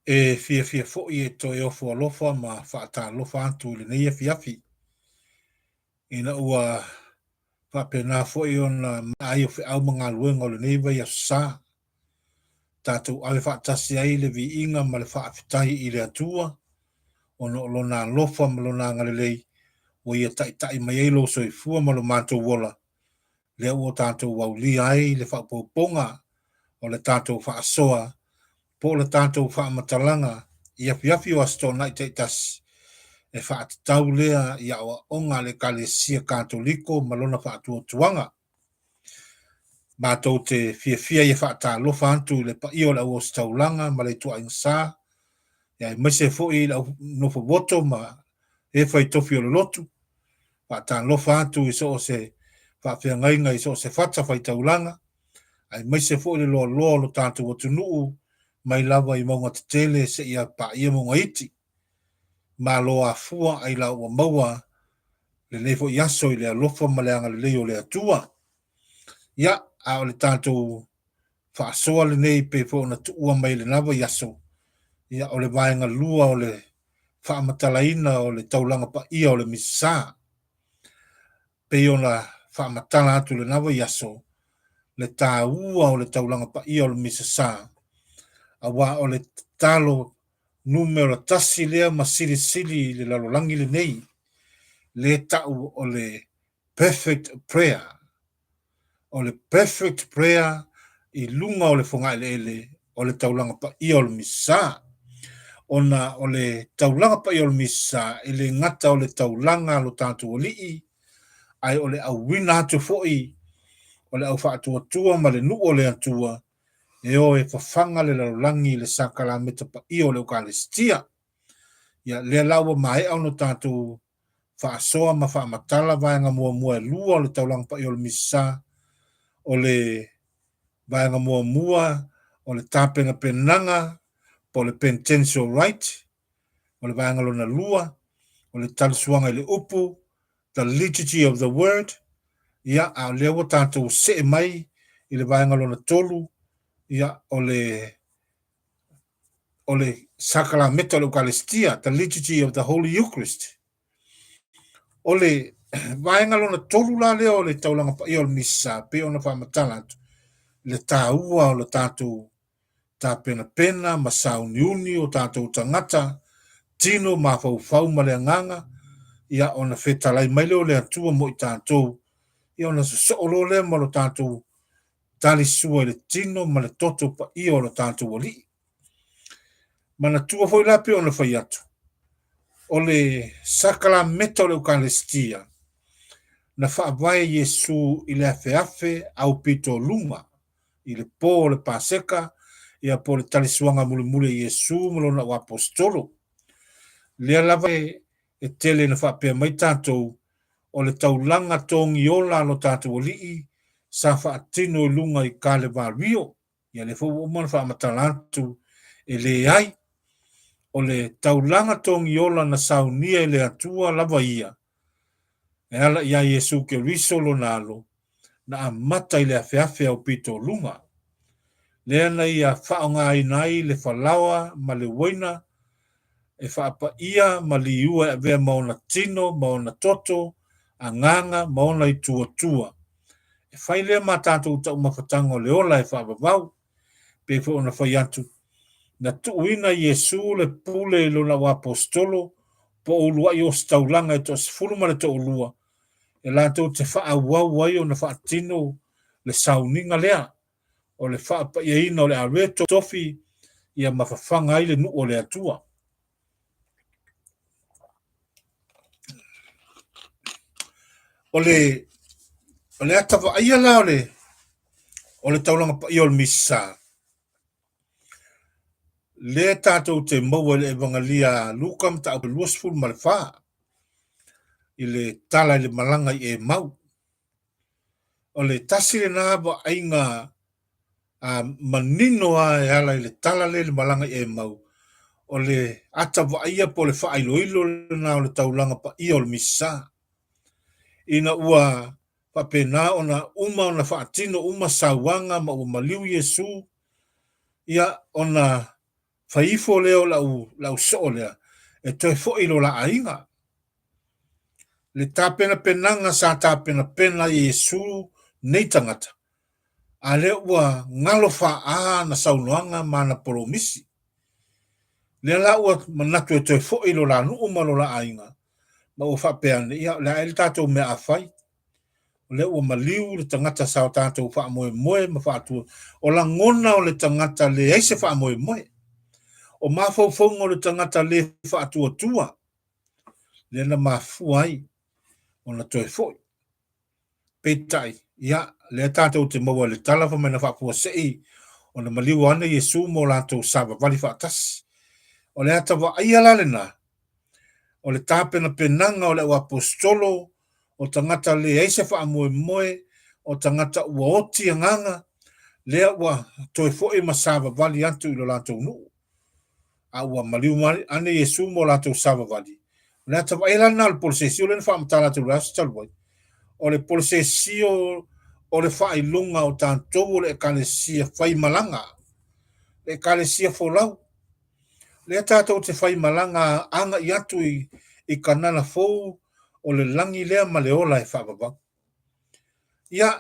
e fia fo e to e ofo alofa ma whaata alofa atu le nei fiafi. Ina ua whapena fo i ona ai o au mga luenga o le nei vai a sa. Tātou ale whaatasi ai le vi inga ma le whaafitahi i le atua. Ono o lona alofa ma lona ngalelei. O ia tai mai eilo so i fua ma lo mātou wola. Lea ua tātou wau li ai le whaapoponga o le tātou whaasoa. Po le tātou whaamatalanga ia fiafi o asto nai te tasi. E whaatau lea ia o onga le kalesia katoliko malona whaatua tuanga. Mātou te fia ia whaata lofa antu le pa io le au staulanga ma le tua insa. Ia i maise fo i le nofa woto ma e whai tofi o le lotu. Whaata lofa antu i so se whaafia ngainga i so se whata whai taulanga. Ai maise fo i le loa loa lo tātou watu nuu mai lava i maunga te tele se ia pa ia maunga iti. Ma loa fua ai la ua maua le leifo yaso i le alofa ma le anga le leo le atua. Ia a o le tātou whaasoa le nei pe fo na tuua mai le lava yaso. Ia o le vaenga lua o le whaamatalaina o le taulanga pa ia o le MISASA. Pe o na whaamatala atu le lava yaso. Le tā ua o le taulanga pa ia o le MISASA. A wa o le talo numero tasi lea ma sili le lalolangi le nei. Le tau o le perfect prayer. O le perfect prayer i lunga o le fonga ele o le taulanga pa ia o le MISASA. Ona o le taulanga pa ia o le MISASA i le ngata o le taulanga lo tātou o lii. Ai o le au wina atu foi. O le au whaatua tua ma le nu o le atua. E o e whawhanga le lalolangi le sakala meta pa ia o le Eucharistia. Ia le laua mai au no tātou whaasoa ma whaamatala vaenga mua lua o le taulanga pa ia o le MISASA. O le vaenga mua o le tāpenga penanga po le penitential right. O le vaenga lona lua. O le talusuanga i le upu. The liturgy of the word. Ia a lewa tātou se mai i le vaenga lona tolu. Ia o le sacramento o le Eucharistia, the liturgy of the Holy Eucharist. O le vaenga lona tolu la leo o le taulanga pa ia o le MISASA pe ona whaamatala atu. Le tāua o le tātou tā pena ma sauniuni o tātou tangata tino ma fau ma le anganga ia ona whetalai mai leo le atua mo i tātou ia ona soolo le ma lo tātou tali sua le tino ma le toto pa ia o le tātou o li. Mana tua foi la pe ona whai atu. O le sacramento o le Eucharistia na whaavai Yesu i le afe au pito lunga i le pō o le paseka ia po le talisuanga mule Yesu malona o apostolo. Lea lava e tele na whaapea mai tātou o le taulanga tongi ola lo tātou o lii sa whaatino i lunga i kāle vārio. Ia le fo umana whaamatalantu e le ai. O le taulanga tongi ola na saunia i le atua lava ia. E ala ia Yesu ke riso lo nalo na amata i le afe au pito lunga. Lea na ia whaonga i nai le whalawa ma le waina e whaapa ia ma li ua e vea maona tino, maona toto, a nganga, maona i tua. E whai lea ma tātou tau mawhatanga o le ola e whaapavau, pe ona whai atu. Na tuuina Yesu le pule i lona o apostolo, po ulua i o staulanga e to sifuruma le to ulua. E lātou te whaawau ai o na whaatino le sauninga lea. O le whaapa ia ina o le areto tofi ia mawhawhanga i le nu o le atua. O le atawa ia la o le taulanga pa ia o le MISASA. Le tātou te maua le evangelia Luka mta au luasful ma le wha. I le tala i le malanga i e mau. O le tasire na ba ainga manino a e ala i le tala le malanga i e mau. O le atawa ia po le wha ilo na o le taulanga pa ia o le MISASA. Ina ua papena ona ona whaatino sawanga ma ua maliu Yesu. Ia ona faifo leo lau so lea, e toi fo ilo la ainga. Le tāpena penanga sa tāpena pena Yesu nei tangata. A le ua ngalo wha na saunoanga mana polomisi. Le la ua manatu e toi fo ilo la nuu malo la ainga. Ma ua wha peane ia, le aile tātou mea awhai. Le ua maliu le tangata sao tātou wha moe moe ma wha atua. O la ngona o le tangata le eise wha moe moe. O mawhauwhaunga le tangata le wha atua tua. Le na mafuai. O na toi foi. Peitai, ia, le tātou te maua le talafa mena whapua sei, o na maliu ana Yesu mo lātou sāba wali whaatas. O le atawa aiala le nā, o le tāpena penanga o le apostolo, o tangata le eise wha moe moe, o tangata ua oti anganga, lea ua toi foi ma sāba wali atu ilo lātou nuu. A ua maliu ana Yesu mo lātou sāba wali. Le atawa aiala nā le polsesi o le na whaamtala tu rasi talwai. O le polsesio o le whailunga o tātou o le ekalesia whaimalanga. Le ekalesia folau. Le tātou te whaimalanga anga i atu i kanana fou o le langi lea ma le ola e whaababa. Ia,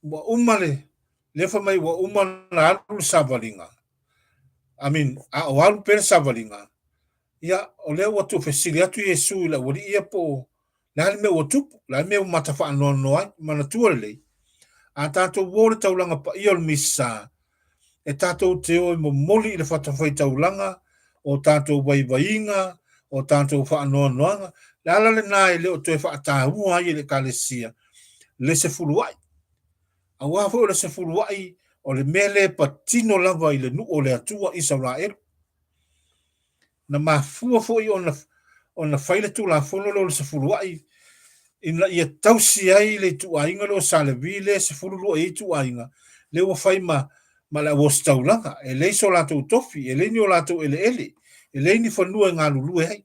wa umale, le whamai wa umana alu savalinga. A o alu pere savalinga. Ia, o lea watu whesiri atu Yesu la wari ia po la hali me o tupu, la me o matafa anoa noai, mana tuarelei. A tātou wōre taulanga pa iol misa, e tātou te oi mo moli i le whatawhai taulanga, o tātou waiwainga, o tātou wha anoa noanga, le ala le nāi le o toi wha atāhua ai le kālesia, le se furuai. A wāwha o le se furuai, o le mele pa tino lava i le nu o le atua isa Rael. Na mafua foi ona whaile tu la whololo le se furuai, ina ia tausi ai le tuainga lo salevi le se fululu e tuainga le wa fai ma la wostaulanga e le so la tu tofi e le ni o la tu ele e le ni fanua nga lulu ai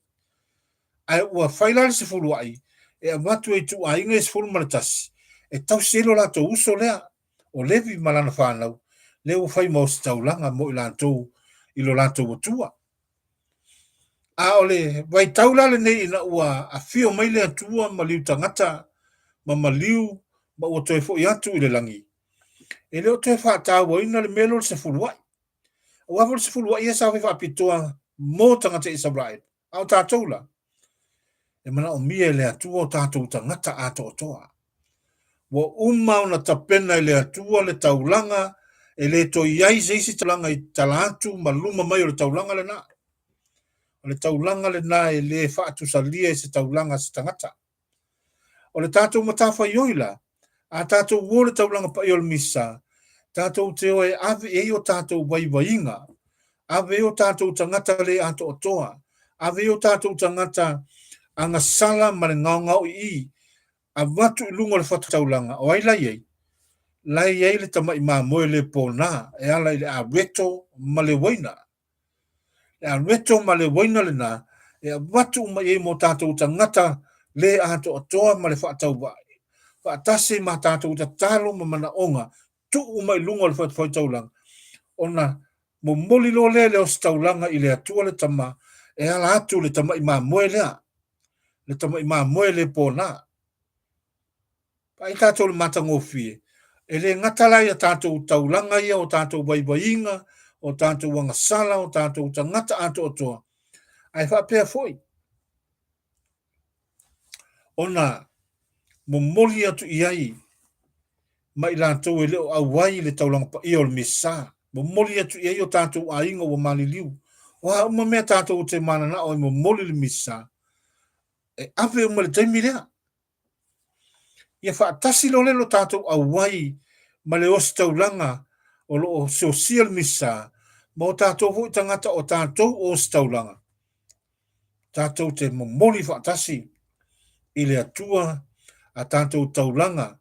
ai wa fai la se fulu ai e watu e tuainga e se fulu malatas e tausi lo la tu uso lea o levi malana whanau le wa fai ma wostaulanga mo la tu ilo la tu tua a ole vai taula le nei ina ua a fio mai le atua ma liu tangata ma maliu ma ua toi fo i atu i le langi. E leo toi whaatawa ina le melo se fuluai. O wafo se fuluai ia sa wha apitoa mo tangata i Sabrae. Au tātou la. E mana o mia le atua o tātou tangata ato o toa. Wa umau na tapena le atua le taulanga e le toi iai seisi taulanga i talatu ma luma mai o le taulanga le naa. O le taulanga le nā e le whaatu sa lia se taulanga se tangata. O le tātou matafa i oila, a tātou wōle taulanga pa i o le misa, tātou te oe ave e o tātou waiwainga, ave o tātou tangata le ato o toa, ave o tātou tangata anga sala ma le ngau i, a watu i lunga le whatu taulanga, o ai lai ei le tamai mā moe le pōna, e ala i le a reto ma le waina. E a reto ma le waina le nā, e a watu ma e mo tātou tangata le ato o toa ma le whaatau vai. Whaatase ma tātou ta talo ma mana onga, tu umai lunga le whaitaulanga. Ona, mo moli lo le o staulanga i le atua le tama, e ala atu le tama i mā moe lea. Le tama i mā moe le pōna. Pa i tātou le matangofie. E le ngatalai a tātou taulanga ia o tātou waiwainga, o tātou wangasala, o tātou tangata ato o toa. Ai whapea foi. Ona, mo moli atu iai, mai lātou e leo au wai le taulanga pa i o le misa. Mo moli atu iai o tātou a inga o maliliu. O ha uma mea tātou te mana na o mo moli le misa. E awe uma le taimi lea. Ia whaatasi lo lelo tātou au wai ma le osi taulanga o lo o social misa. Mo tātou hui tangata o tātou osi taulanga. Tātou te mo moli whaatasi i le atua a tātou taulanga.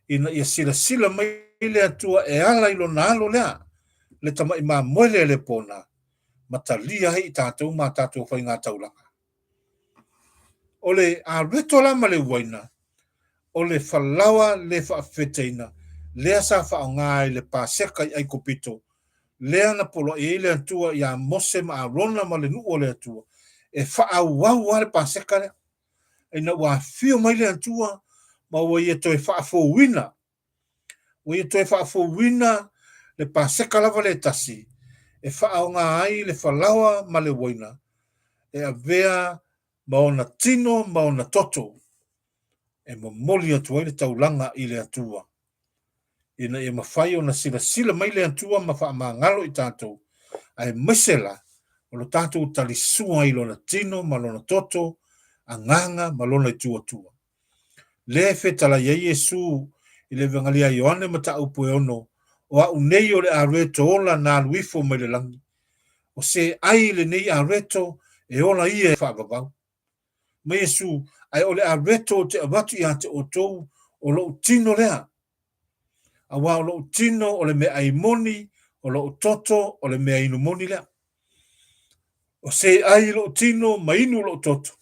Ina ia sila mai le atua e ala ilo na alo lea. Le tama i mā moele le pōna. Matalia hei tātou mā tātou whai ngā taulanga. O le a reto lama le waina. O le whalawa le whaafeteina. Lea sa whaongai le pāseka i aiko pito. lea na polo e le atua ia mose ma arona ma le nuu le atua. E whaau ale paseka lea. E na ua fio mai le atua, ma ua ia toi whaafo wina. Ua ia toi whaafo wina le paseka lava le tasi. E whaau ngā ai le whalawa ma le waina. E a vea ma ona tino, ma ona toto. E ma moli atua i le taulanga i le atua. Ina e mawhai o na sila mai le atua ma wha ma ngalo i tātou. Ai mesela, o lo tātou tali sua i lona tino, ma lona toto, a nganga, ma lona i tua. Le fe tala ia Yesu, i le vengalia Ioane ma ta upo e ono, o a unei o le a reto ola na luifo mai le langi. O se ai le nei a reto, e ola ia e whaavavau. Ma Yesu, ai o le a reto te avatu i ate o tou, o lo tino lea. A wā o lo tino o le mea imoni, o lo toto o le mea inu moni lea. O se ai lo tino ma inu lo toto.